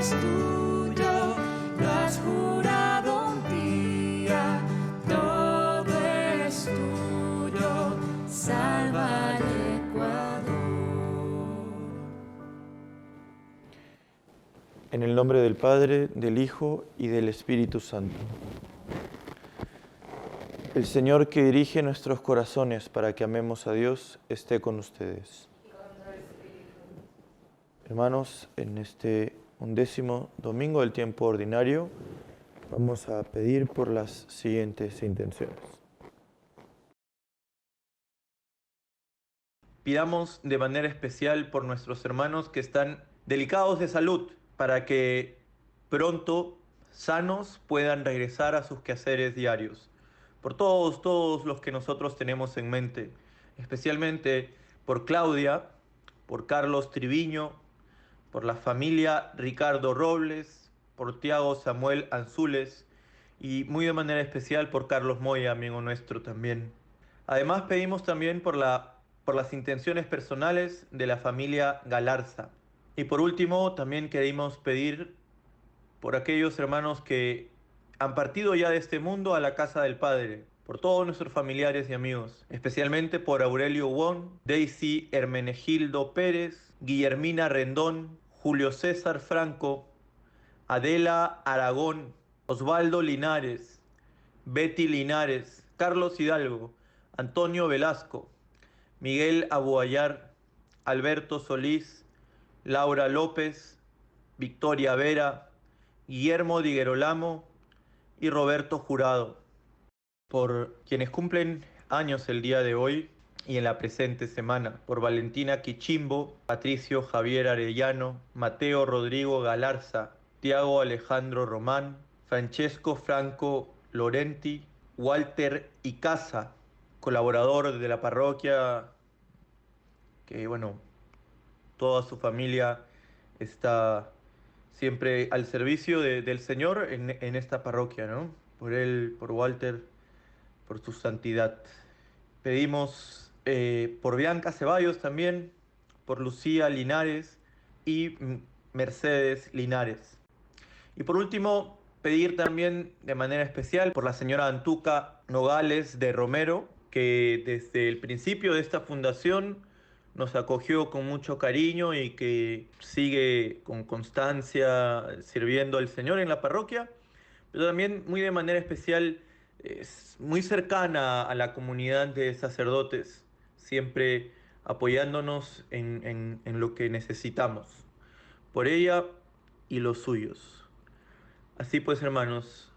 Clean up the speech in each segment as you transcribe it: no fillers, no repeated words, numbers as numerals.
es tuyo, lo has jurado un día, todo es tuyo, salva al Ecuador. En el nombre del Padre, del Hijo y del Espíritu Santo. El Señor que dirige nuestros corazones para que amemos a Dios, esté con ustedes. Hermanos, en este 11º domingo del tiempo ordinario, vamos a pedir por las siguientes intenciones. Pidamos de manera especial por nuestros hermanos que están delicados de salud, para que pronto, sanos, puedan regresar a sus quehaceres diarios. Por todos los que nosotros tenemos en mente, especialmente por Claudia, por Carlos Triviño, por la familia Ricardo Robles, por Tiago Samuel Anzules y muy de manera especial por Carlos Moya, amigo nuestro también. Además pedimos también por las intenciones personales de la familia Galarza. Y por último también queremos pedir por aquellos hermanos que han partido ya de este mundo a la casa del Padre, por todos nuestros familiares y amigos, especialmente por Aurelio Wong, Daisy Hermenegildo Pérez, Guillermina Rendón, Julio César Franco, Adela Aragón, Osvaldo Linares, Betty Linares, Carlos Hidalgo, Antonio Velasco, Miguel Abuayar, Alberto Solís, Laura López, Victoria Vera, Guillermo Di Gerolamo y Roberto Jurado, por quienes cumplen años el día de hoy y en la presente semana, por Valentina Quichimbo, Patricio Javier Arellano, Mateo Rodrigo Galarza, Tiago Alejandro Román, Francesco Franco Lorenti, Walter Icaza, colaborador de la parroquia, que toda su familia está siempre al servicio del Señor en esta parroquia, ¿no? Por él, por Walter, por su santidad. Pedimos por Bianca Ceballos también, por Lucía Linares y Mercedes Linares. Y por último, pedir también de manera especial por la señora Antuca Nogales de Romero, que desde el principio de esta fundación nos acogió con mucho cariño y que sigue con constancia sirviendo al Señor en la parroquia, pero también muy de manera especial, es muy cercana a la comunidad de sacerdotes, siempre apoyándonos en lo que necesitamos, por ella y los suyos. Así pues, hermanos,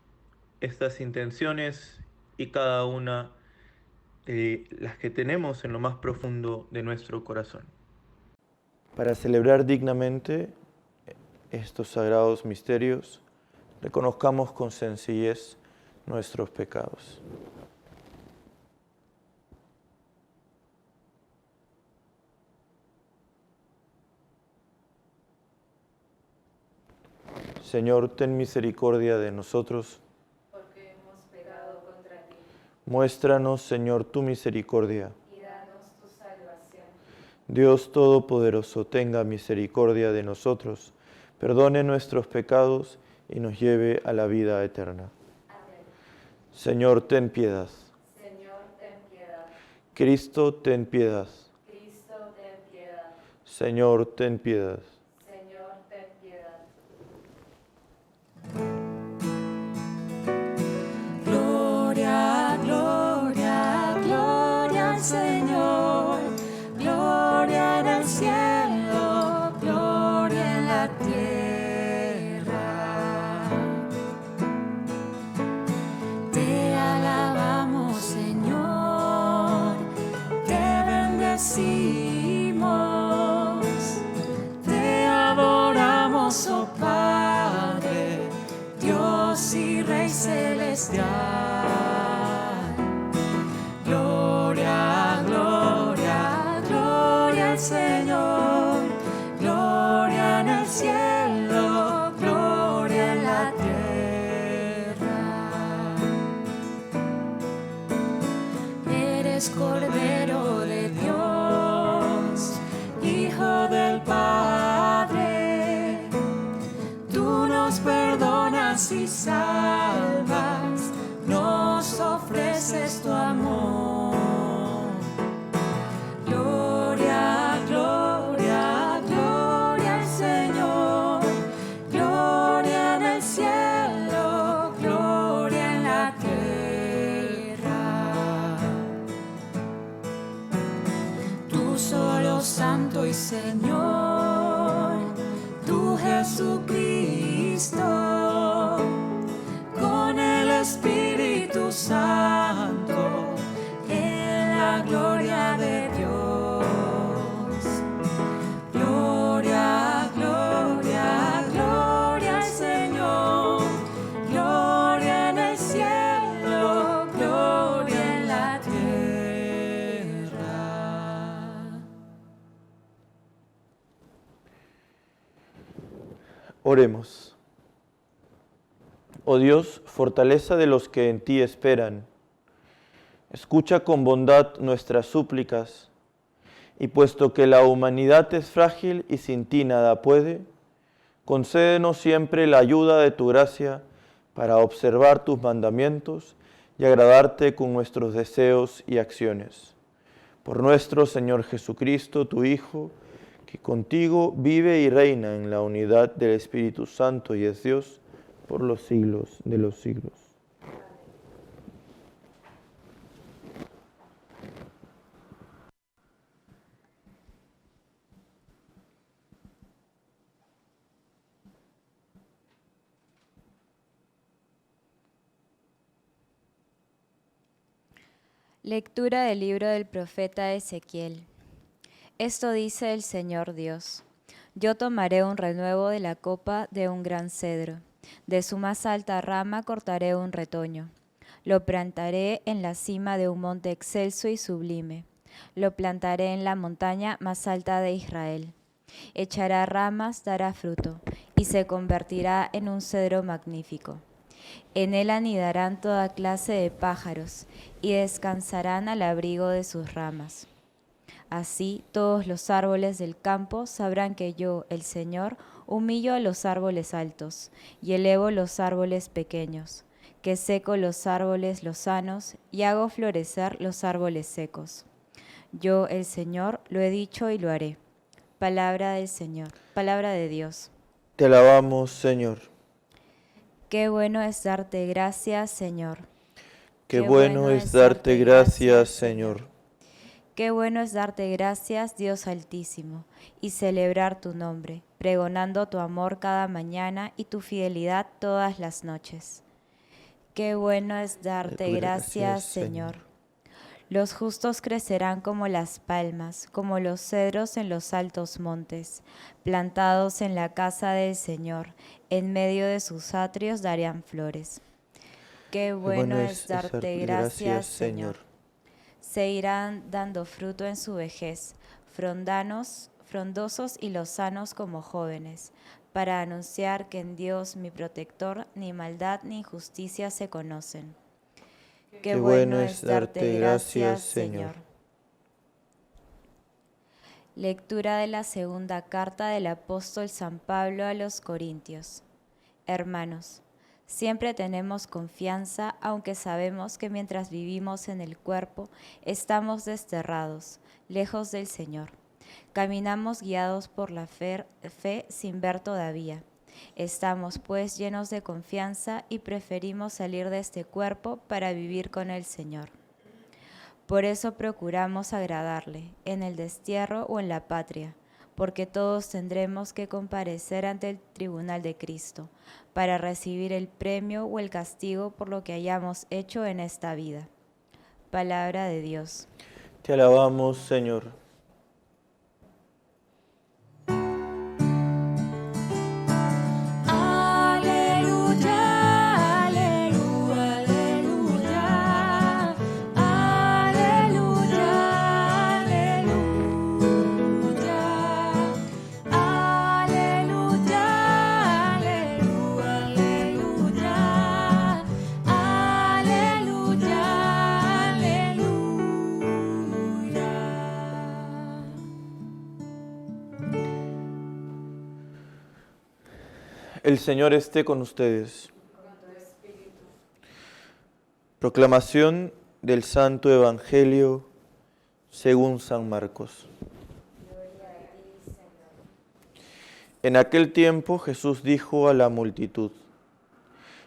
estas intenciones y cada una de las que tenemos en lo más profundo de nuestro corazón. Para celebrar dignamente estos sagrados misterios, reconozcamos con sencillez nuestros pecados. Señor, ten misericordia de nosotros. Porque hemos pecado contra ti. Muéstranos, Señor, tu misericordia. Y danos tu salvación. Dios Todopoderoso, tenga misericordia de nosotros, perdone nuestros pecados y nos lleve a la vida eterna. Amén. Señor, ten piedad. Señor, ten piedad. Cristo, ten piedad. Cristo, ten piedad. Señor, ten piedad. Señor, ten piedad. Gloria, gloria, gloria al Señor, gloria en el cielo, gloria en la tierra. Te alabamos, Señor, te bendecimos, te adoramos, oh Padre, Dios y Rey celestial. Gloria, gloria, gloria al Señor, gloria en el cielo, gloria en la tierra. Eres Cordero de Dios, Hijo del Padre, tú amas y salvas, nos ofreces tu amor. Gloria, gloria, gloria al Señor, gloria en el cielo, gloria en la tierra. Tú solo santo y Señor, tú Jesucristo, con el Espíritu Santo, en la gloria de Dios. Gloria, gloria, gloria al Señor, gloria en el cielo, gloria en la tierra. Oremos. Oh Dios, fortaleza de los que en ti esperan, escucha con bondad nuestras súplicas, y puesto que la humanidad es frágil y sin ti nada puede, concédenos siempre la ayuda de tu gracia para observar tus mandamientos y agradarte con nuestros deseos y acciones. Por nuestro Señor Jesucristo, tu Hijo, que contigo vive y reina en la unidad del Espíritu Santo y es Dios por los siglos de los siglos. Lectura del libro del profeta Ezequiel. Esto dice el Señor Dios: Yo tomaré un renuevo de la copa de un gran cedro, de su más alta rama cortaré un retoño, lo plantaré en la cima de un monte excelso y sublime, lo plantaré en la montaña más alta de Israel. Echará ramas, dará fruto, y se convertirá en un cedro magnífico. En él anidarán toda clase de pájaros, y descansarán al abrigo de sus ramas. Así todos los árboles del campo sabrán que yo, el Señor, humillo a los árboles altos, y elevo los árboles pequeños, que seco los árboles lozanos, y hago florecer los árboles secos. Yo, el Señor, lo he dicho y lo haré. Palabra del Señor, palabra de Dios. Te alabamos, Señor. Qué bueno es darte gracias, Señor. Qué bueno es darte gracias, Señor. Qué bueno es darte gracias, Dios Altísimo, y celebrar tu nombre, pregonando tu amor cada mañana y tu fidelidad todas las noches. Qué bueno es darte gracias, Señor. Los justos crecerán como las palmas, como los cedros en los altos montes, plantados en la casa del Señor, en medio de sus atrios darían flores. Qué bueno es darte gracias, Señor. Se irán dando fruto en su vejez, frondosos y lozanos como jóvenes, para anunciar que en Dios mi protector ni maldad ni injusticia se conocen. Qué bueno es darte gracias, Señor. Lectura de la segunda carta del apóstol San Pablo a los Corintios. Hermanos, siempre tenemos confianza, aunque sabemos que mientras vivimos en el cuerpo, estamos desterrados, lejos del Señor. Caminamos guiados por la fe sin ver todavía. Estamos pues llenos de confianza y preferimos salir de este cuerpo para vivir con el Señor. Por eso procuramos agradarle, en el destierro o en la patria, porque todos tendremos que comparecer ante el tribunal de Cristo, para recibir el premio o el castigo por lo que hayamos hecho en esta vida. Palabra de Dios. Te alabamos, Señor. El Señor esté con ustedes. Proclamación del Santo Evangelio según San Marcos. En aquel tiempo Jesús dijo a la multitud: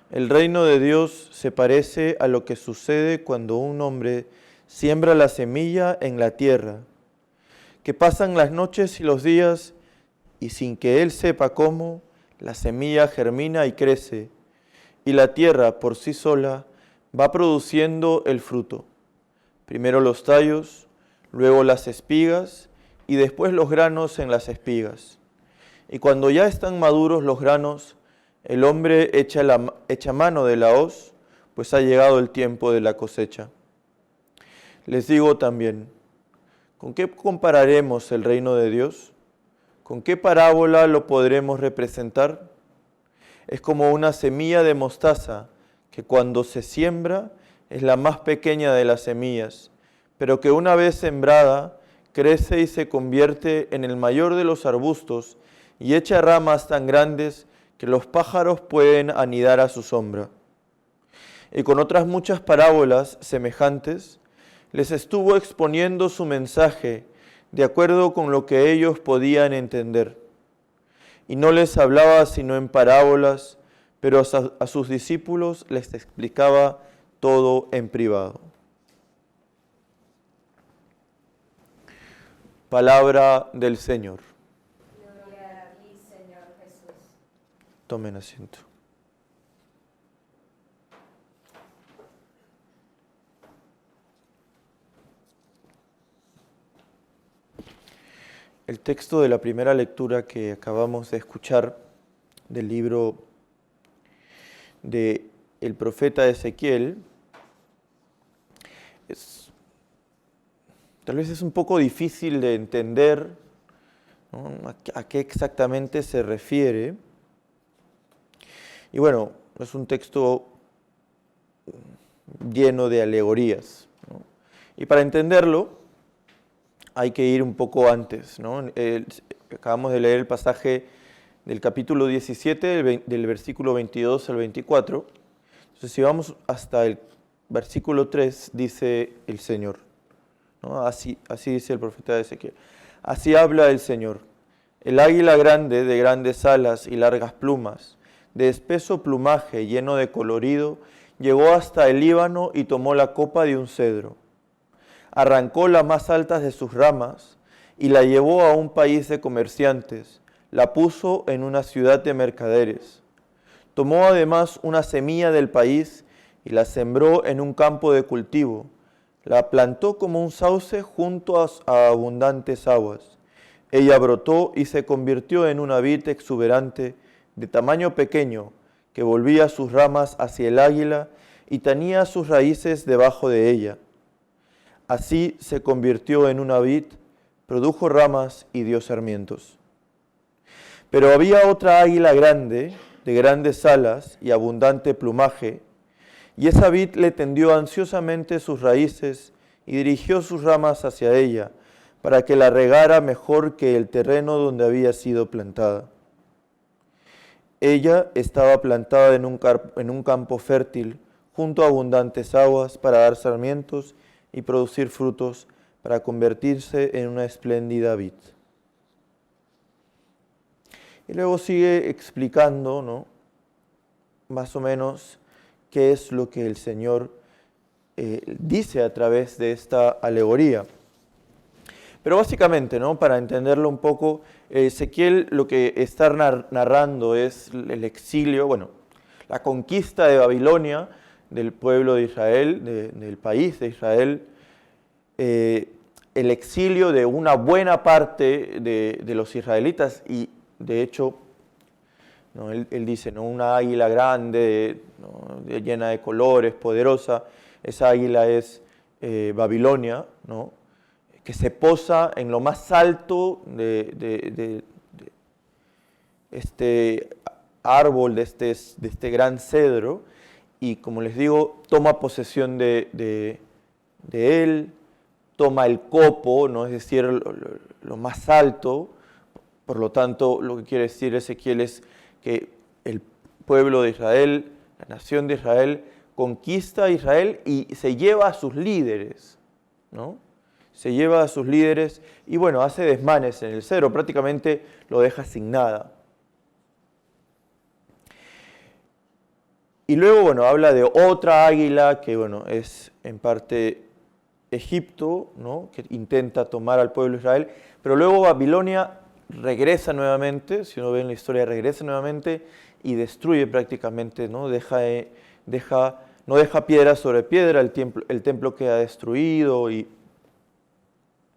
el reino de Dios se parece a lo que sucede cuando un hombre siembra la semilla en la tierra, que pasan las noches y los días y sin que él sepa cómo, la semilla germina y crece, y la tierra por sí sola va produciendo el fruto. Primero los tallos, luego las espigas y después los granos en las espigas. Y cuando ya están maduros los granos, el hombre echa mano de la hoz, pues ha llegado el tiempo de la cosecha. Les digo también, ¿con qué compararemos el reino de Dios? ¿Con qué parábola lo podremos representar? Es como una semilla de mostaza, que cuando se siembra es la más pequeña de las semillas, pero que una vez sembrada crece y se convierte en el mayor de los arbustos y echa ramas tan grandes que los pájaros pueden anidar a su sombra. Y con otras muchas parábolas semejantes, les estuvo exponiendo su mensaje de acuerdo con lo que ellos podían entender. Y no les hablaba sino en parábolas, pero a sus discípulos les explicaba todo en privado. Palabra del Señor. Gloria a ti, Señor Jesús. Tomen asiento. El texto de la primera lectura que acabamos de escuchar del libro del profeta Ezequiel tal vez es un poco difícil de entender, ¿no? A qué exactamente se refiere. Y bueno, es un texto lleno de alegorías, ¿no? Y para entenderlo hay que ir un poco antes, ¿no? Acabamos de leer el pasaje del capítulo 17, del versículo 22 al 24. Entonces, si vamos hasta el versículo 3, dice el Señor, ¿no? Así dice el profeta Ezequiel. Así habla el Señor: el águila grande, de grandes alas y largas plumas, de espeso plumaje lleno de colorido, llegó hasta el Líbano y tomó la copa de un cedro. Arrancó las más altas de sus ramas y la llevó a un país de comerciantes, la puso en una ciudad de mercaderes. Tomó además una semilla del país y la sembró en un campo de cultivo. La plantó como un sauce junto a abundantes aguas. Ella brotó y se convirtió en una vid exuberante de tamaño pequeño, que volvía sus ramas hacia el águila y tenía sus raíces debajo de ella. Así se convirtió en una vid, produjo ramas y dio sarmientos. Pero había otra águila grande, de grandes alas y abundante plumaje, y esa vid le tendió ansiosamente sus raíces y dirigió sus ramas hacia ella, para que la regara mejor que el terreno donde había sido plantada. Ella estaba plantada en un campo fértil, junto a abundantes aguas, para dar sarmientos y producir frutos, para convertirse en una espléndida vid. Y luego sigue explicando, ¿no?, más o menos qué es lo que el Señor dice a través de esta alegoría. Pero básicamente, ¿no?, para entenderlo un poco, Ezequiel lo que está narrando es el exilio, bueno, la conquista de Babilonia del pueblo de Israel, del país de Israel, el exilio de una buena parte de los israelitas. Y de hecho, ¿no?, él dice, ¿no?, una águila grande, ¿no?, llena de colores, poderosa. Esa águila es Babilonia, ¿no?, que se posa en lo más alto de este árbol, de este gran cedro, y como les digo, toma posesión de él, toma el copo, ¿no?, es decir, lo más alto. Por lo tanto, lo que quiere decir Ezequiel es que el pueblo de Israel, la nación de Israel, conquista a Israel y se lleva a sus líderes, ¿no? Se lleva a sus líderes y bueno, hace desmanes en el cedro, prácticamente lo deja sin nada. Y luego, bueno, habla de otra águila que, bueno, es en parte Egipto, ¿no? Que intenta tomar al pueblo de Israel, pero luego Babilonia regresa nuevamente, si uno ve en la historia, regresa nuevamente y destruye prácticamente, ¿no? No deja piedra sobre piedra, el templo queda destruido y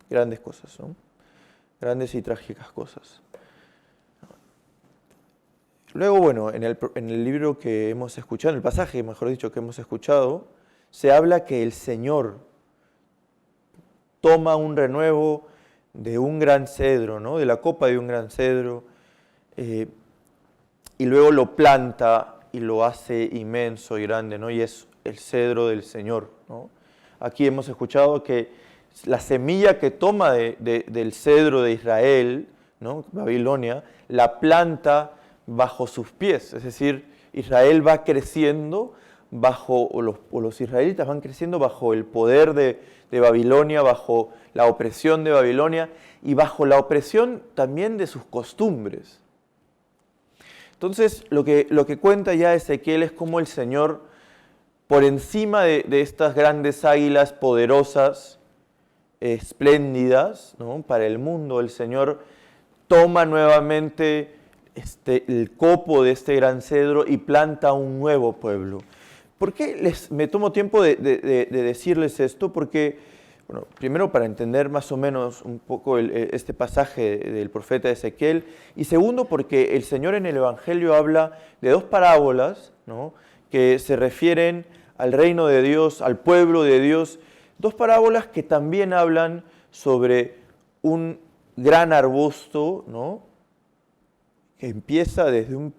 grandes cosas, ¿no? Grandes y trágicas cosas. Luego, bueno, en el libro que hemos escuchado, en el pasaje, mejor dicho, que hemos escuchado, se habla que el Señor toma un renuevo de un gran cedro, ¿no? De la copa de un gran cedro, y luego lo planta y lo hace inmenso y grande, ¿no? Y es el cedro del Señor, ¿no? Aquí hemos escuchado que la semilla que toma del cedro de Israel, ¿no? Babilonia, la planta bajo sus pies, es decir, Israel va creciendo o los israelitas van creciendo bajo el poder de Babilonia, bajo la opresión de Babilonia y bajo la opresión también de sus costumbres. Entonces, lo que cuenta ya Ezequiel es cómo el Señor, por encima de estas grandes águilas poderosas, espléndidas, ¿no? Para el mundo, el Señor toma nuevamente el copo de este gran cedro y planta un nuevo pueblo. ¿Por qué me tomo tiempo de decirles esto? Porque, bueno, primero para entender más o menos un poco este pasaje del profeta Ezequiel, y segundo porque el Señor en el Evangelio habla de dos parábolas, ¿no? Que se refieren al reino de Dios, al pueblo de Dios, dos parábolas que también hablan sobre un gran arbusto, ¿no? Que empieza desde un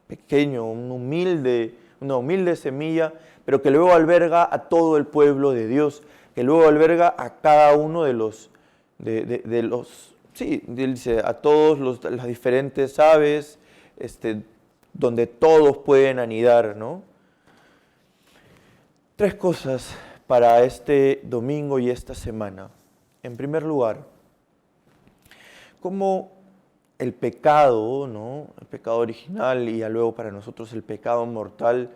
pequeño, una humilde semilla, pero que luego alberga a todo el pueblo de Dios, que luego alberga a cada uno dice, a todos las diferentes aves, donde todos pueden anidar, ¿no? Tres cosas para este domingo y esta semana. En primer lugar, cómo el pecado, ¿no? El pecado original y ya luego para nosotros el pecado mortal,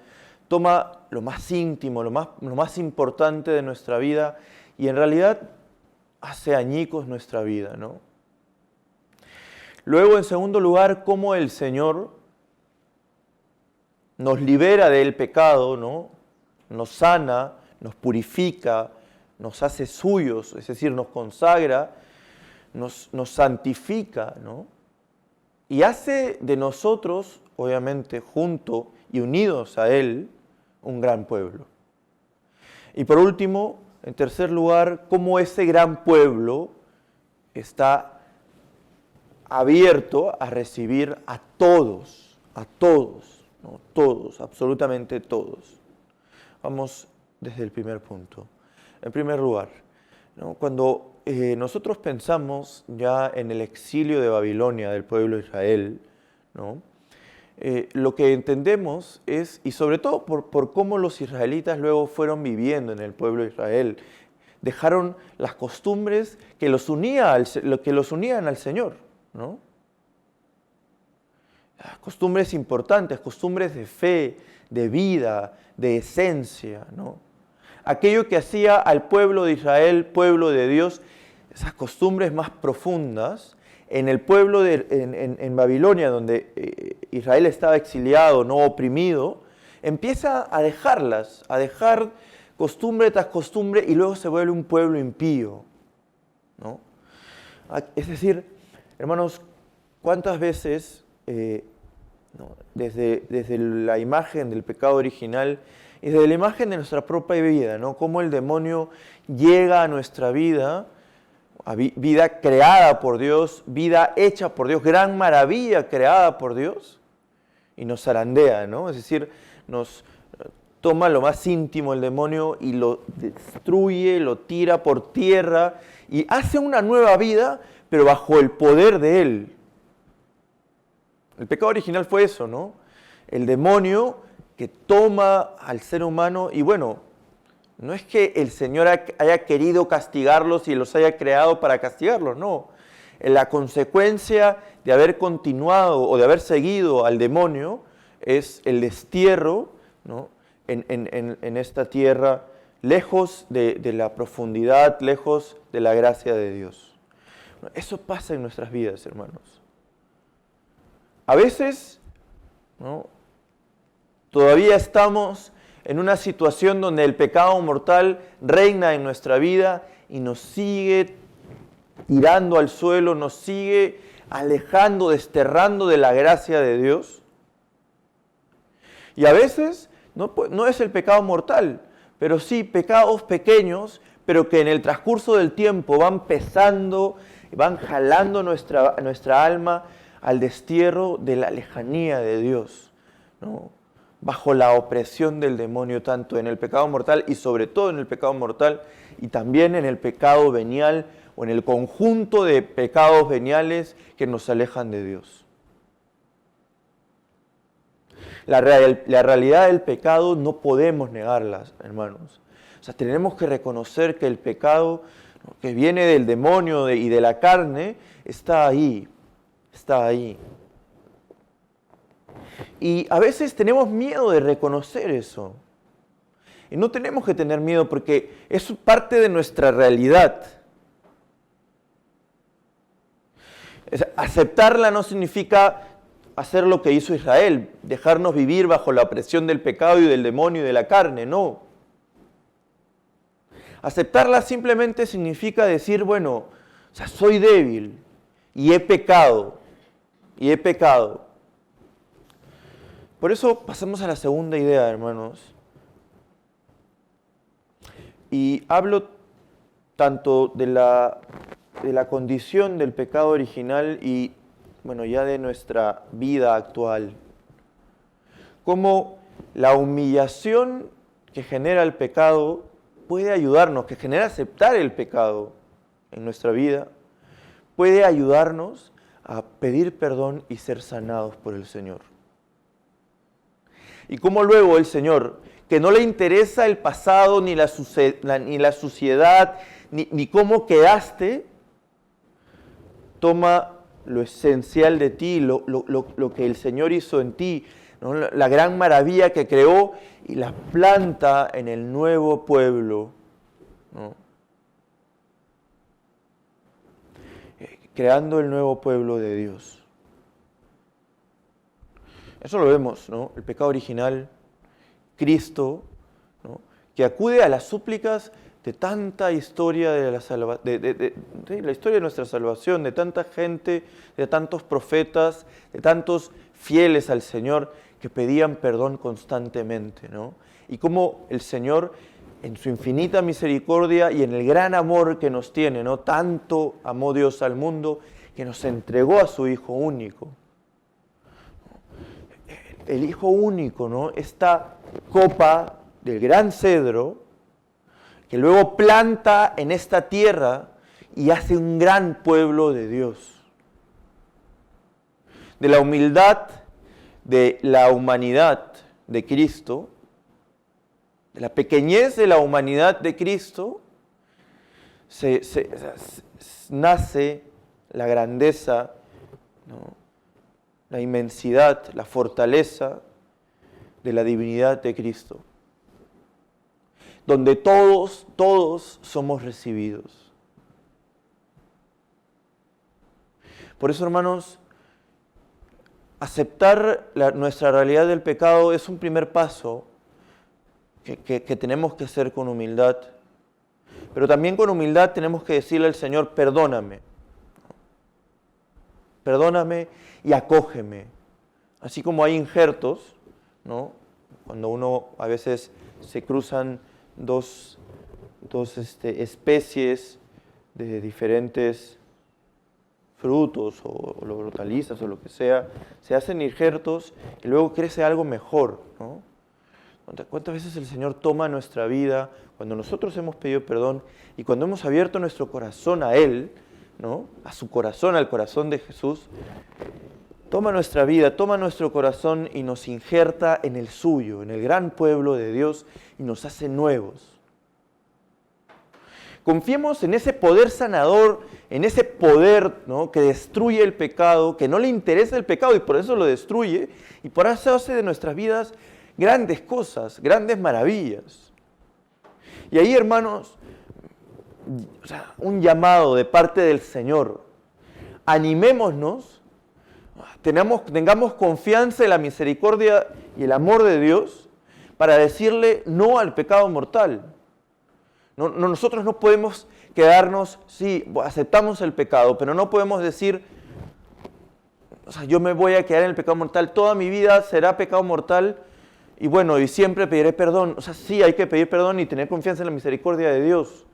toma lo más íntimo, lo más importante de nuestra vida y en realidad hace añicos nuestra vida, ¿no? Luego, en segundo lugar, cómo el Señor nos libera del pecado, ¿no? Nos sana, nos purifica, nos hace suyos, es decir, nos consagra, nos santifica, ¿no? Y hace de nosotros, obviamente, junto y unidos a Él, un gran pueblo. Y por último, en tercer lugar, cómo ese gran pueblo está abierto a recibir a todos, ¿no? Todos, absolutamente todos. Vamos desde el primer punto. En primer lugar, ¿no? Cuando nosotros pensamos ya en el exilio de Babilonia del pueblo de Israel, ¿no? Lo que entendemos es, y sobre todo por cómo los israelitas luego fueron viviendo en el pueblo de Israel, dejaron las costumbres que los unían al Señor, ¿no? Costumbres importantes, costumbres de fe, de vida, de esencia, ¿no? Aquello que hacía al pueblo de Israel, pueblo de Dios, esas costumbres más profundas, en el pueblo en Babilonia, donde Israel estaba exiliado, no oprimido, empieza a dejarlas, a dejar costumbre tras costumbre y luego se vuelve un pueblo impío, ¿no? Es decir, hermanos, ¿cuántas veces, ¿no? desde la imagen del pecado original y desde la imagen de nuestra propia vida, ¿no? Cómo el demonio llega a nuestra vida, vida creada por Dios, vida hecha por Dios, gran maravilla creada por Dios, y nos zarandea, ¿no? Es decir, nos toma lo más íntimo el demonio y lo destruye, lo tira por tierra y hace una nueva vida, pero bajo el poder de él. El pecado original fue eso, ¿no? El demonio que toma al ser humano y bueno, no es que el Señor haya querido castigarlos y los haya creado para castigarlos, no. La consecuencia de haber continuado o de haber seguido al demonio es el destierro, ¿no?, en esta tierra, lejos de la profundidad, lejos de la gracia de Dios. Eso pasa en nuestras vidas, hermanos. A veces, ¿no?, todavía estamos en una situación donde el pecado mortal reina en nuestra vida y nos sigue tirando al suelo, nos sigue alejando, desterrando de la gracia de Dios. Y a veces no es el pecado mortal, pero sí pecados pequeños, pero que en el transcurso del tiempo van pesando, van jalando nuestra alma al destierro de la lejanía de Dios, ¿no?, bajo la opresión del demonio, tanto en el pecado mortal y sobre todo en el pecado mortal y también en el pecado venial o en el conjunto de pecados veniales que nos alejan de Dios. La realidad del pecado no podemos negarla, hermanos. O sea, tenemos que reconocer que el pecado, ¿no?, que viene del demonio y de la carne está ahí, está ahí. Y a veces tenemos miedo de reconocer eso. Y no tenemos que tener miedo porque es parte de nuestra realidad. Aceptarla no significa hacer lo que hizo Israel, dejarnos vivir bajo la opresión del pecado y del demonio y de la carne, no. Aceptarla simplemente significa decir, bueno, o sea, soy débil y he pecado, Por eso pasamos a la segunda idea, hermanos. Y hablo tanto de la condición del pecado original y, bueno, ya de nuestra vida actual, como la humillación que genera el pecado puede ayudarnos, que genera aceptar el pecado en nuestra vida, puede ayudarnos a pedir perdón y ser sanados por el Señor. Y cómo luego el Señor, que no le interesa el pasado, ni la suciedad, ni cómo quedaste, toma lo esencial de ti, lo que el Señor hizo en ti, ¿no?, la gran maravilla que creó y la planta en el nuevo pueblo, ¿no?, creando el nuevo pueblo de Dios. Eso lo vemos, ¿no? El pecado original, Cristo, ¿no?, que acude a las súplicas de tanta historia de la historia de nuestra salvación, de tanta gente, de tantos profetas, de tantos fieles al Señor que pedían perdón constantemente, ¿no? Y cómo el Señor, en su infinita misericordia y en el gran amor que nos tiene, ¿no?, tanto amó Dios al mundo que nos entregó a su Hijo único. El Hijo único, ¿no?, esta copa del gran cedro, que luego planta en esta tierra y hace un gran pueblo de Dios. De la humildad de la humanidad de Cristo, de la pequeñez de la humanidad de Cristo, nace la grandeza, ¿no?, la inmensidad, la fortaleza de la divinidad de Cristo, donde todos somos recibidos. Por eso, hermanos, aceptar nuestra realidad del pecado es un primer paso que tenemos que hacer con humildad, pero también con humildad tenemos que decirle al Señor, perdóname y acógeme. Así como hay injertos, ¿no?, cuando uno a veces se cruzan dos especies de diferentes frutos o hortalizas o lo que sea, se hacen injertos y luego crece algo mejor, ¿no? ¿Cuántas veces el Señor toma nuestra vida cuando nosotros hemos pedido perdón y cuando hemos abierto nuestro corazón a Él, ¿no?, a su corazón, al corazón de Jesús, toma nuestra vida, toma nuestro corazón y nos injerta en el suyo, en el gran pueblo de Dios, y nos hace nuevos. Confiemos en ese poder sanador, en ese poder, ¿no?, que destruye el pecado, que no le interesa el pecado y por eso lo destruye, y por eso hace de nuestras vidas grandes cosas, grandes maravillas. Y ahí, hermanos, un llamado de parte del Señor. Animémonos, tengamos confianza en la misericordia y el amor de Dios para decirle no al pecado mortal. Nosotros no podemos quedarnos, sí, aceptamos el pecado, pero no podemos decir, yo me voy a quedar en el pecado mortal, toda mi vida será pecado mortal, y bueno, y siempre pediré perdón. Sí, hay que pedir perdón y tener confianza en la misericordia de Dios.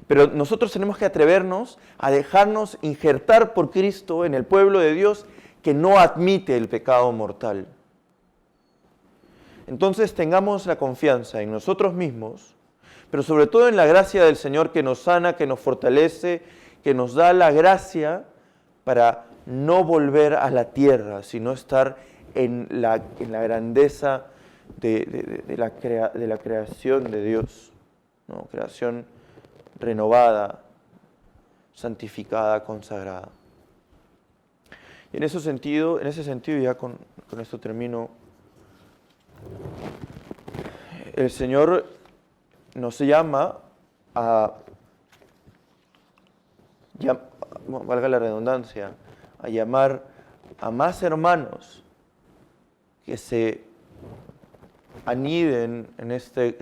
Pero nosotros tenemos que atrevernos a dejarnos injertar por Cristo en el pueblo de Dios que no admite el pecado mortal. Entonces tengamos la confianza en nosotros mismos, pero sobre todo en la gracia del Señor que nos sana, que nos fortalece, que nos da la gracia para no volver a la tierra, sino estar en la grandeza de la creación de Dios, ¿no? Creación renovada, santificada, consagrada. Y en ese sentido, ya con esto termino, el Señor nos llama valga la redundancia, a llamar a más hermanos que se aniden en este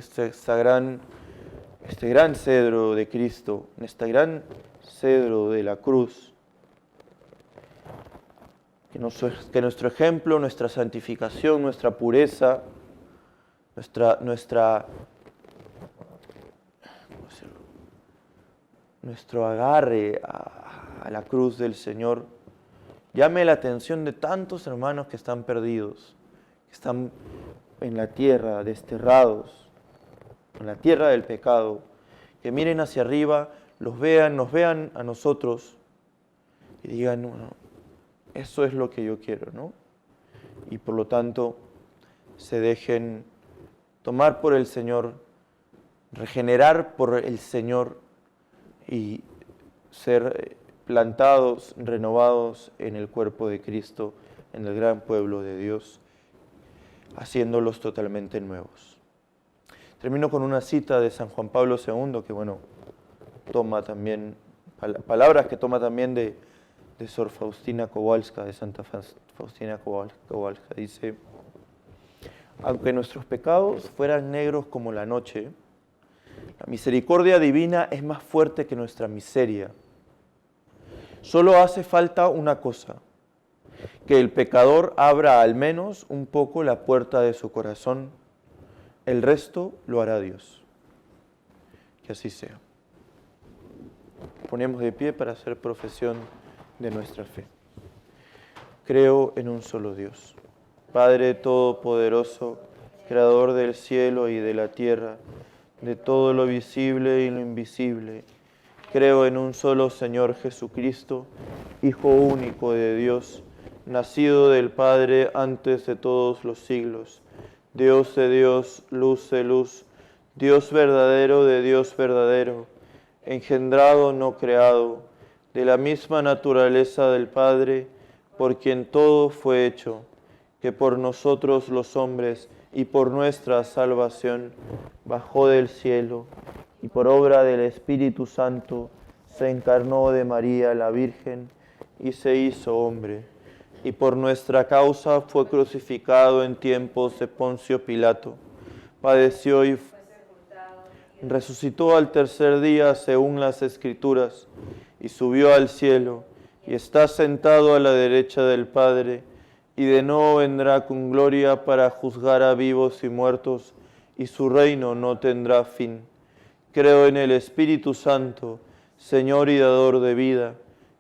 gran cedro de Cristo, en este gran cedro de la cruz. Que nuestro ejemplo, nuestra santificación, nuestra pureza, nuestro agarre a la cruz del Señor llame la atención de tantos hermanos que están perdidos, que están en la tierra, desterrados, en la tierra del pecado, que miren hacia arriba, nos vean a nosotros y digan, bueno, eso es lo que yo quiero, ¿no? Y por lo tanto se dejen tomar por el Señor, regenerar por el Señor y ser plantados, renovados en el cuerpo de Cristo, en el gran pueblo de Dios, haciéndolos totalmente nuevos. Termino con una cita de San Juan Pablo II, que toma también, palabras que toma también de Sor Faustina Kowalska, de Santa Faustina Kowalska. Dice, aunque nuestros pecados fueran negros como la noche, la misericordia divina es más fuerte que nuestra miseria. Solo hace falta una cosa, que el pecador abra al menos un poco la puerta de su corazón. El resto lo hará Dios. Que así sea. Ponemos de pie para hacer profesión de nuestra fe. Creo en un solo Dios, Padre Todopoderoso, Creador del cielo y de la tierra, de todo lo visible y lo invisible. Creo en un solo Señor Jesucristo, Hijo único de Dios, nacido del Padre antes de todos los siglos, Dios de Dios, luz de luz, Dios verdadero de Dios verdadero, engendrado, no creado, de la misma naturaleza del Padre, por quien todo fue hecho, que por nosotros los hombres y por nuestra salvación bajó del cielo, y por obra del Espíritu Santo se encarnó de María la Virgen y se hizo hombre, y por nuestra causa fue crucificado en tiempos de Poncio Pilato, padeció y resucitó al tercer día según las Escrituras, y subió al cielo, y está sentado a la derecha del Padre, y de nuevo vendrá con gloria para juzgar a vivos y muertos, y su reino no tendrá fin. Creo en el Espíritu Santo, Señor y dador de vida,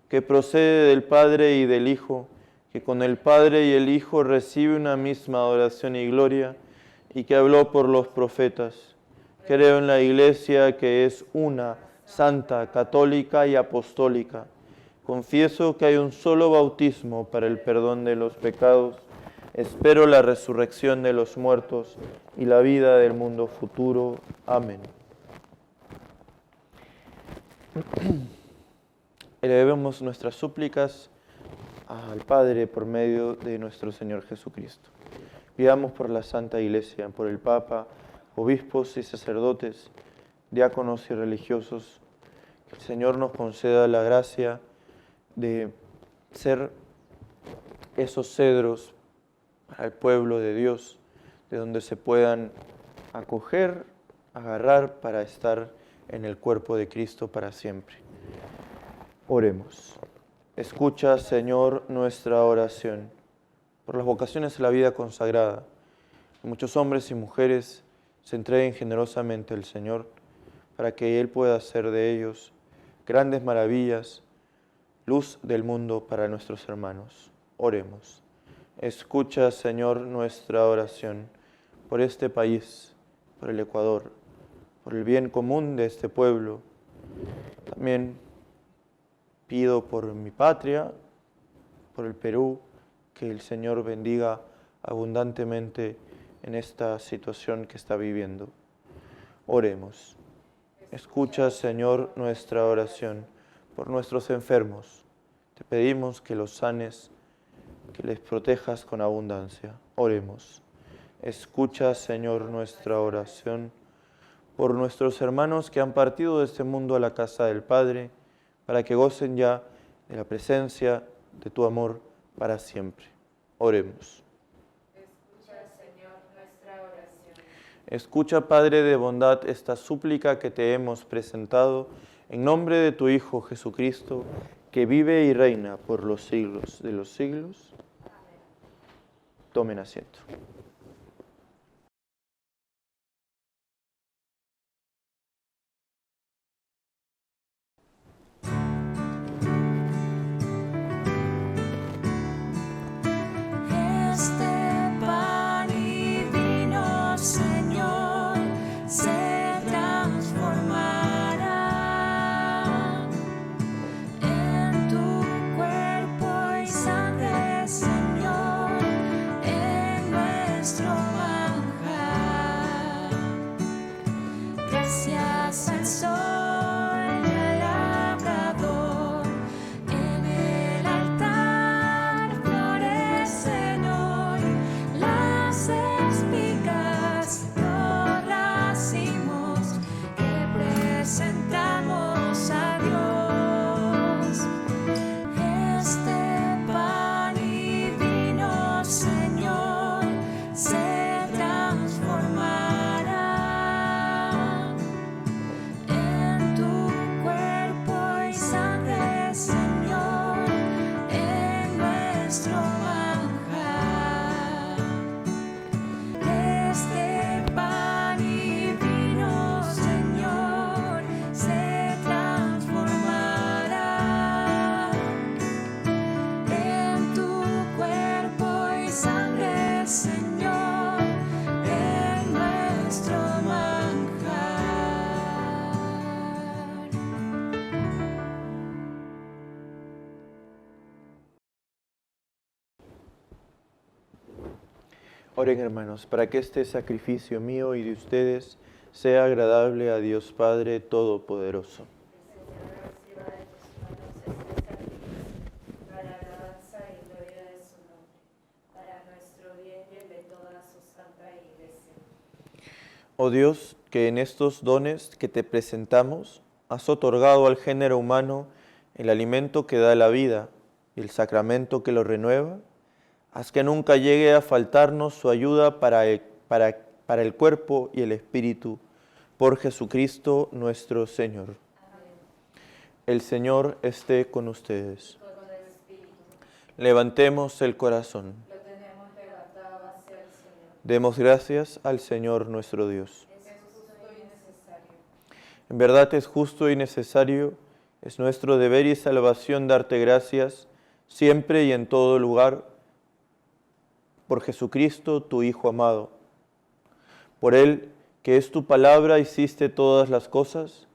que procede del Padre y del Hijo, que con el Padre y el Hijo recibe una misma adoración y gloria, y que habló por los profetas. Creo en la Iglesia, que es una, santa, católica y apostólica. Confieso que hay un solo bautismo para el perdón de los pecados. Espero la resurrección de los muertos y la vida del mundo futuro. Amén. Elevemos nuestras súplicas al Padre por medio de nuestro Señor Jesucristo. Pidamos por la Santa Iglesia, por el Papa, obispos y sacerdotes, diáconos y religiosos, que el Señor nos conceda la gracia de ser esos cedros para el pueblo de Dios, de donde se puedan acoger, agarrar para estar en el cuerpo de Cristo para siempre. Oremos. Escucha, Señor, nuestra oración por las vocaciones a la vida consagrada. Que muchos hombres y mujeres se entreguen generosamente al Señor para que Él pueda hacer de ellos grandes maravillas, luz del mundo para nuestros hermanos. Oremos. Escucha, Señor, nuestra oración por este país, por el Ecuador, por el bien común de este pueblo. También pido por mi patria, por el Perú, que el Señor bendiga abundantemente en esta situación que está viviendo. Oremos. Escucha, Señor, nuestra oración por nuestros enfermos. Te pedimos que los sanes, que les protejas con abundancia. Oremos. Escucha, Señor, nuestra oración por nuestros hermanos que han partido de este mundo a la casa del Padre, para que gocen ya de la presencia de tu amor para siempre. Oremos. Escucha, Señor, nuestra oración. Escucha, Padre de bondad, esta súplica que te hemos presentado en nombre de tu Hijo Jesucristo, que vive y reina por los siglos de los siglos. Amén. Tomen asiento. Este pan y vino, Señor, se transformará en tu cuerpo y sangre, Señor, en nuestro manjar. Gracias al sol y al labrador, en el altar florecen hoy las espigas, los racimos que presentamos a Dios. Este pan y vino, Señor, se transformará en tu cuerpo y sangre, Señor, en nuestro manjar. Este pan y vino, Señor, se transformará en tu cuerpo y sangre, Señor, en nuestro manjar. Oren, hermanos, para que este sacrificio mío y de ustedes sea agradable a Dios Padre Todopoderoso. El Señor reciba de tus manos este sacrificio, para alabanza y gloria de su nombre, para nuestro bien y el de toda su santa Iglesia. Oh Dios, que en estos dones que te presentamos has otorgado al género humano el alimento que da la vida y el sacramento que lo renueva, haz que nunca llegue a faltarnos su ayuda para el cuerpo y el espíritu, por Jesucristo nuestro Señor. Amén. El Señor esté con ustedes. Con el Espíritu, Levantemos el corazón. lo tenemos levantado hacia el Señor. Demos gracias al Señor nuestro Dios. Es justo y necesario. En verdad es justo y necesario, es nuestro deber y salvación darte gracias, siempre y en todo lugar, por Jesucristo, tu Hijo amado. Por Él, que es tu palabra, hiciste todas las cosas,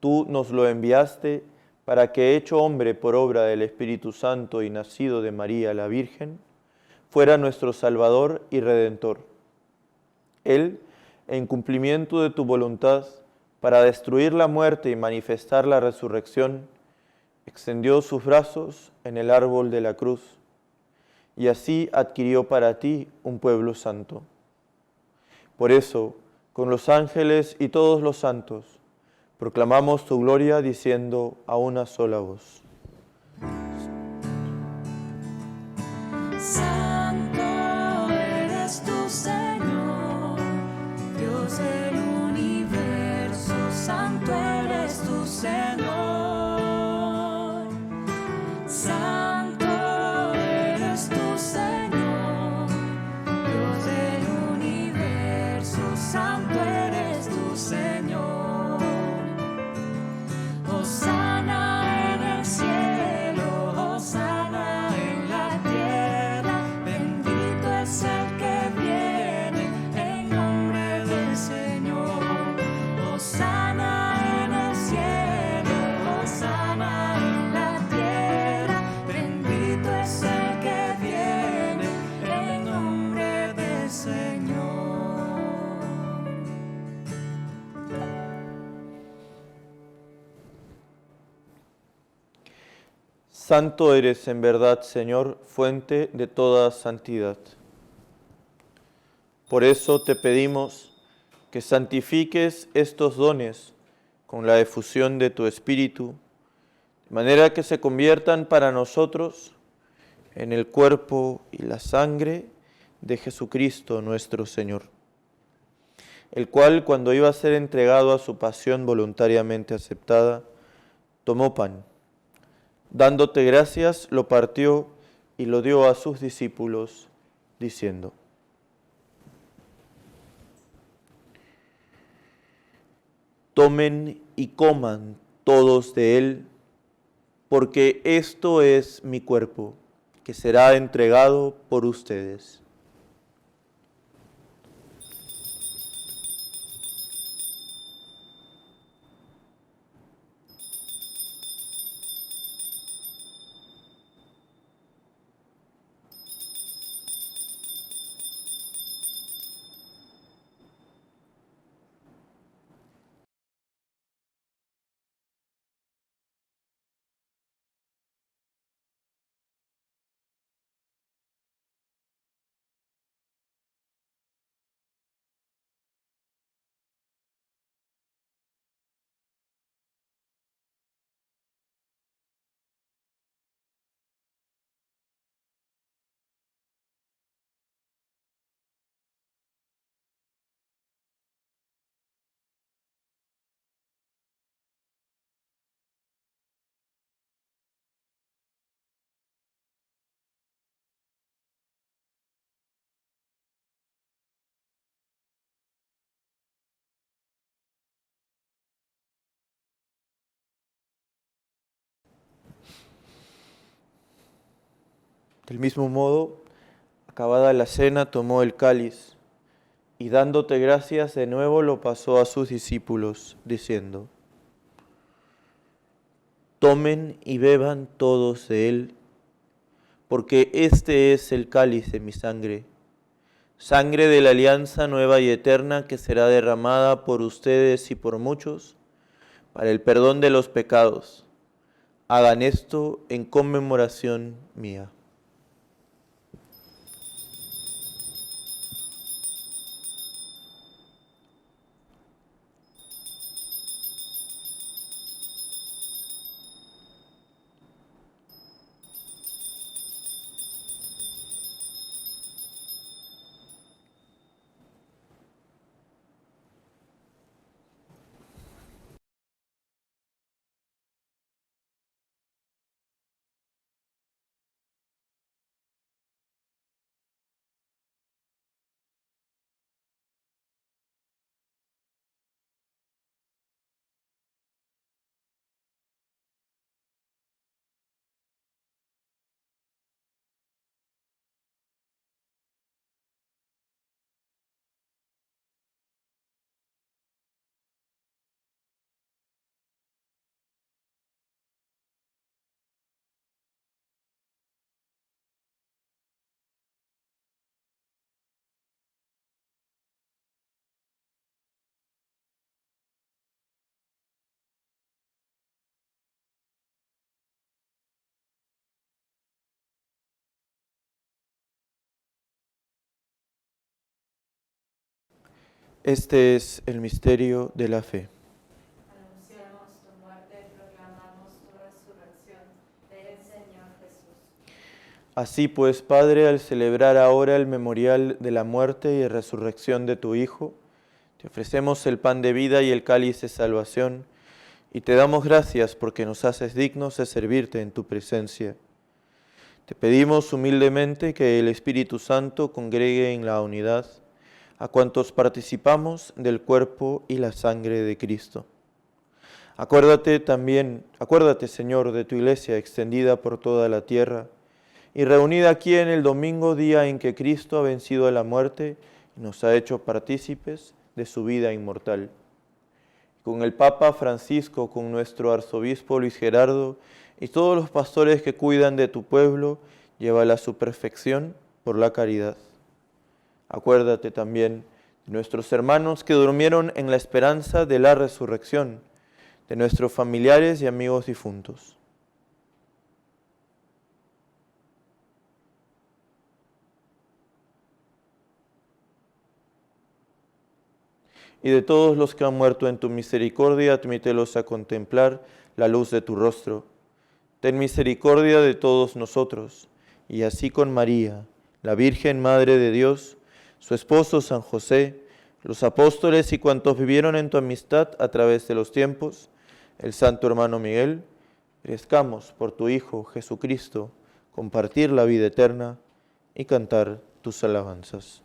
tú nos lo enviaste para que, hecho hombre por obra del Espíritu Santo y nacido de María la Virgen, fuera nuestro Salvador y Redentor. Él, en cumplimiento de tu voluntad, para destruir la muerte y manifestar la resurrección, extendió sus brazos en el árbol de la cruz, y así adquirió para ti un pueblo santo. Por eso, con los ángeles y todos los santos, proclamamos tu gloria diciendo a una sola voz: Santo eres tú, Señor, Dios del universo. Santo eres tú, Señor. Santo eres tú, Señor, Dios del universo. Santo eres tú, Señor. Hosana en el cielo, hosana en la tierra. Bendito es el que viene en nombre del Señor. Hosana en el cielo, hosana en la tierra. Bendito es el que viene en nombre del Señor. Santo eres en verdad, Señor, fuente de toda santidad. Por eso te pedimos que santifiques estos dones con la efusión de tu Espíritu, de manera que se conviertan para nosotros en el cuerpo y la sangre de Jesucristo nuestro Señor, el cual, cuando iba a ser entregado a su pasión voluntariamente aceptada, tomó pan. Dándote gracias, lo partió y lo dio a sus discípulos, diciendo: tomen y coman todos de él, porque esto es mi cuerpo, que será entregado por ustedes. Del mismo modo, acabada la cena, tomó el cáliz y dándote gracias de nuevo lo pasó a sus discípulos, diciendo: tomen y beban todos de él, porque este es el cáliz de mi sangre, sangre de la alianza nueva y eterna que será derramada por ustedes y por muchos para el perdón de los pecados. Hagan esto en conmemoración mía. Este es el misterio de la fe. Anunciamos tu muerte, proclamamos tu resurrección. Ven, Señor Jesús. Así pues, Padre, al celebrar ahora el memorial de la muerte y resurrección de tu Hijo, te ofrecemos el pan de vida y el cáliz de salvación, y te damos gracias porque nos haces dignos de servirte en tu presencia. Te pedimos humildemente que el Espíritu Santo congregue en la unidad a cuantos participamos del cuerpo y la sangre de Cristo. Acuérdate, Señor, de tu iglesia extendida por toda la tierra y reunida aquí en el domingo, día en que Cristo ha vencido a la muerte y nos ha hecho partícipes de su vida inmortal. Con el Papa Francisco, con nuestro arzobispo Luis Gerardo y todos los pastores que cuidan de tu pueblo, llévala a su perfección por la caridad. Acuérdate también de nuestros hermanos que durmieron en la esperanza de la resurrección, de nuestros familiares y amigos difuntos. Y de todos los que han muerto en tu misericordia, admítelos a contemplar la luz de tu rostro. Ten misericordia de todos nosotros, y así con María, la Virgen Madre de Dios, su esposo San José, los apóstoles y cuantos vivieron en tu amistad a través de los tiempos, el santo hermano Miguel, merezcamos por tu Hijo Jesucristo compartir la vida eterna y cantar tus alabanzas.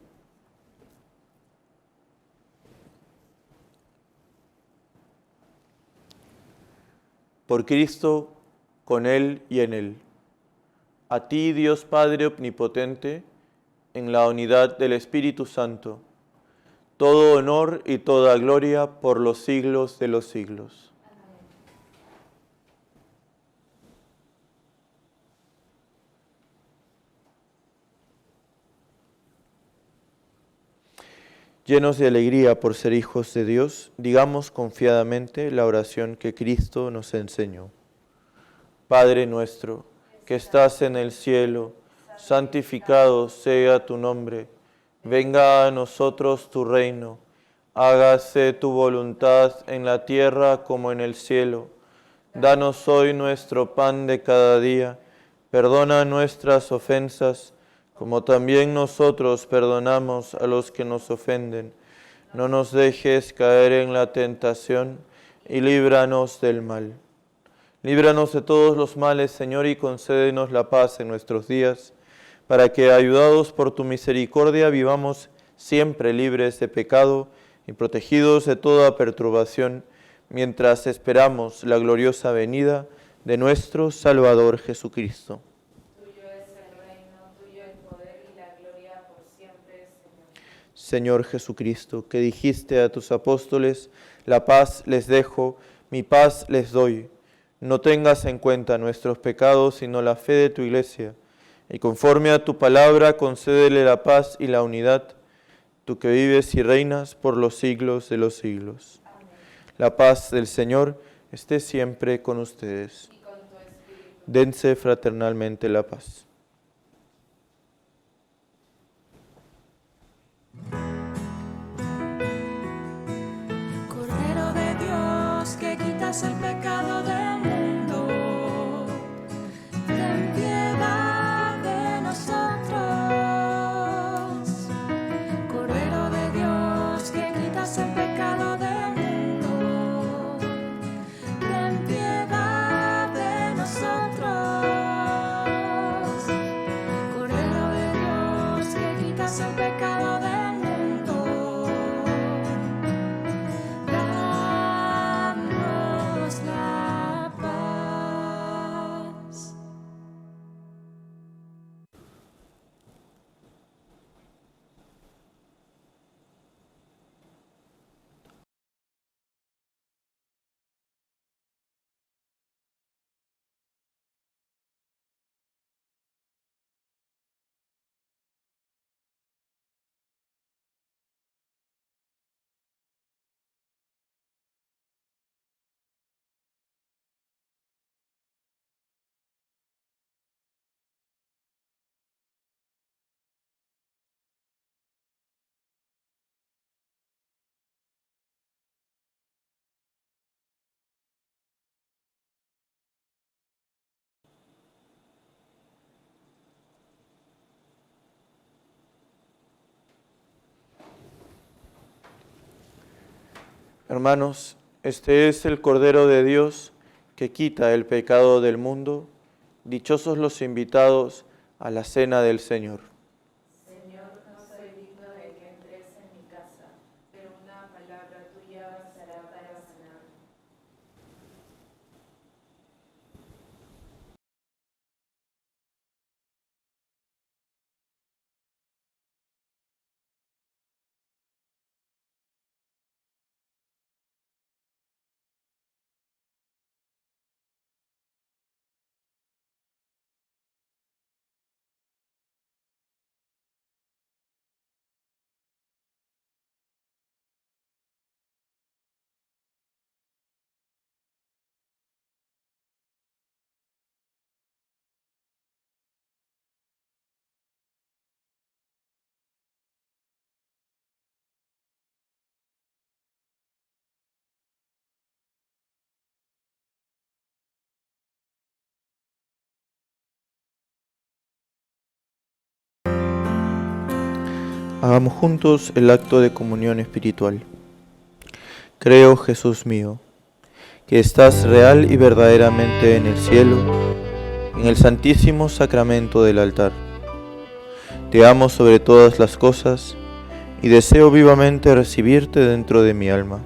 Por Cristo, con Él y en Él. A ti, Dios Padre Omnipotente, en la unidad del Espíritu Santo, todo honor y toda gloria por los siglos de los siglos. Llenos de alegría por ser hijos de Dios, digamos confiadamente la oración que Cristo nos enseñó. Padre nuestro, que estás en el cielo, santificado sea tu nombre. Venga a nosotros tu reino. Hágase tu voluntad en la tierra como en el cielo. Danos hoy nuestro pan de cada día. Perdona nuestras ofensas, como también nosotros perdonamos a los que nos ofenden. No nos dejes caer en la tentación y líbranos del mal. Líbranos de todos los males, Señor, y concédenos la paz en nuestros días, para que, ayudados por tu misericordia, vivamos siempre libres de pecado y protegidos de toda perturbación, mientras esperamos la gloriosa venida de nuestro Salvador Jesucristo. Tuyo es el reino, tuyo el poder y la gloria por siempre, Señor. Señor Jesucristo, que dijiste a tus apóstoles, la paz les dejo, mi paz les doy. No tengas en cuenta nuestros pecados, sino la fe de tu Iglesia, y conforme a tu palabra, concédele la paz y la unidad, tú que vives y reinas por los siglos de los siglos. Amén. La paz del Señor esté siempre con ustedes. Y con tu espíritu. Dense fraternalmente la paz. Cordero de Dios, que quitas el pecado del mundo, ten piedad de nosotros. Cordero de Dios, que quitas el pecado del mundo, ten piedad de nosotros. Cordero de Dios, que quitas el pecado del mundo, danos la Hermanos, este es el Cordero de Dios que quita el pecado del mundo. Dichosos los invitados a la cena del Señor. Señor, no soy digno de que entres en mi casa, pero una palabra tuya bastará para sanar. Hagamos juntos el acto de comunión espiritual. Creo, Jesús mío, que estás real y verdaderamente en el cielo, en el santísimo sacramento del altar. Te amo sobre todas las cosas y deseo vivamente recibirte dentro de mi alma.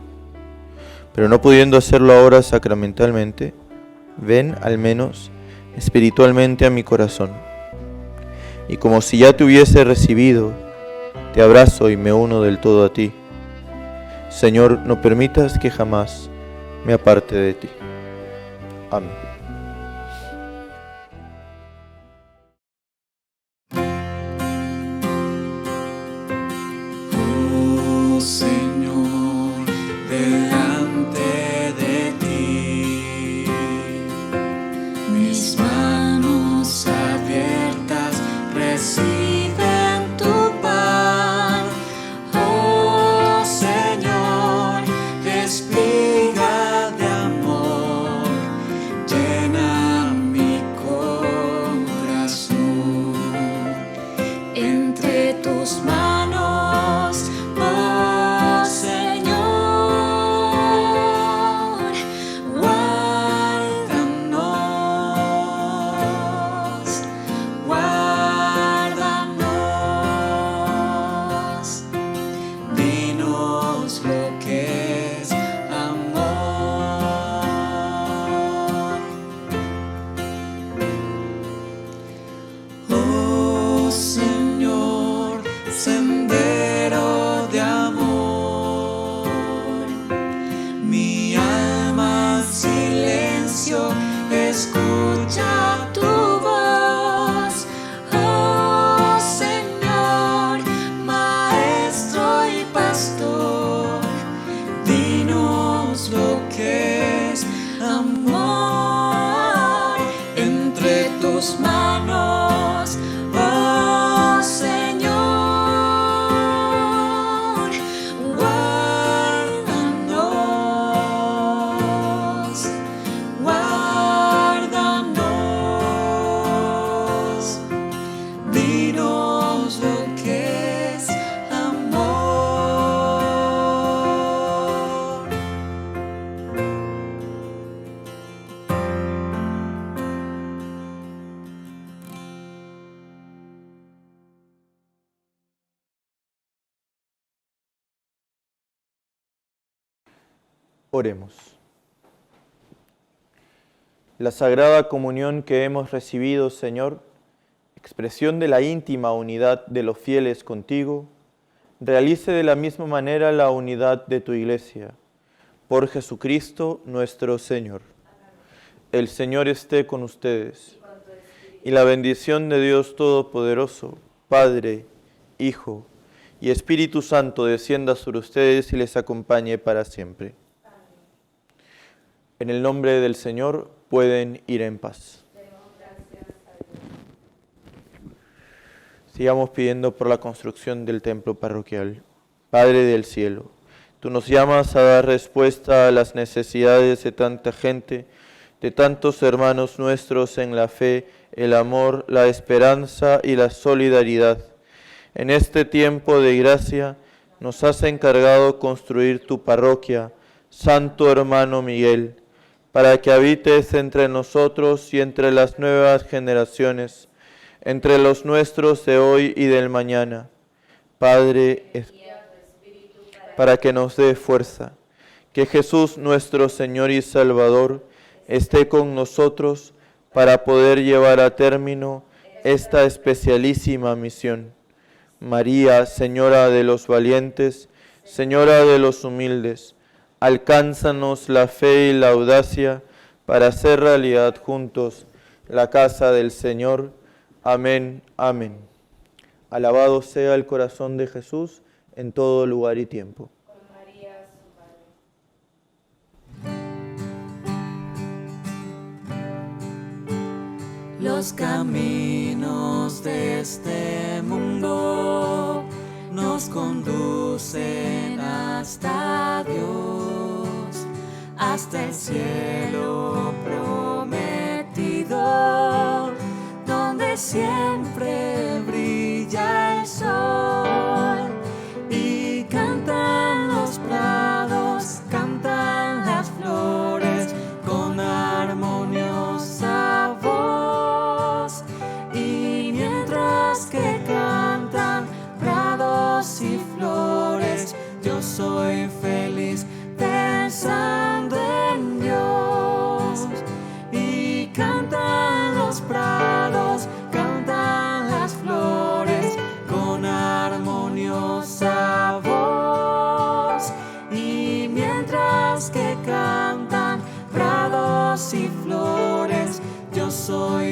Pero no pudiendo hacerlo ahora sacramentalmente, ven al menos espiritualmente a mi corazón. Y como si ya te hubiese recibido, te abrazo y me uno del todo a ti. Señor, no permitas que jamás me aparte de ti. Amén. Oh Señor, delante de ti, mis manos abiertas reciben tu pan. Oh Señor, espiga de amor, llena mi corazón. Entre tus manos, oh Señor, guárdanos, guárdanos, dinos lo que es amor. Oh Señor, sendero de amor, mi alma en silencio escucha tu voz. Oh Señor, maestro y pastor, dinos lo que es amor. Entre tus manos, oh Señor, guárdanos, guárdanos, dinos lo que es amor. Oremos. La Sagrada Comunión que hemos recibido, Señor, expresión de la íntima unidad de los fieles contigo, realice de la misma manera la unidad de tu Iglesia. Por Jesucristo nuestro Señor. El Señor esté con ustedes. Y la bendición de Dios Todopoderoso, Padre, Hijo y Espíritu Santo descienda sobre ustedes y les acompañe para siempre. En el nombre del Señor pueden ir en paz. Sigamos pidiendo por la construcción del templo parroquial. Padre del cielo, tú nos llamas a dar respuesta a las necesidades de tanta gente, de tantos hermanos nuestros en la fe, el amor, la esperanza y la solidaridad. En este tiempo de gracia nos has encargado construir tu parroquia Santo hermano Miguel, para que habites entre nosotros y entre las nuevas generaciones, entre los nuestros de hoy y del mañana. Padre, para que nos dé fuerza. Que Jesús nuestro Señor y Salvador esté con nosotros para poder llevar a término esta especialísima misión. María, Señora de los valientes, Señora de los humildes, alcánzanos la fe y la audacia para hacer realidad juntos la casa del Señor. Amén, amén. Alabado sea el corazón de Jesús en todo lugar y tiempo. Con María, su Madre. Los caminos de este mundo nos conducen hasta Dios, hasta el cielo prometido, donde siempre brilla el sol. Y cantan los prados, cantan las flores con armoniosa voz. Y mientras que cantan prados y flores, yo soy feliz pensando en Dios. Y cantan los prados, cantan las flores con armoniosa voz. Y mientras que cantan prados y flores, yo soy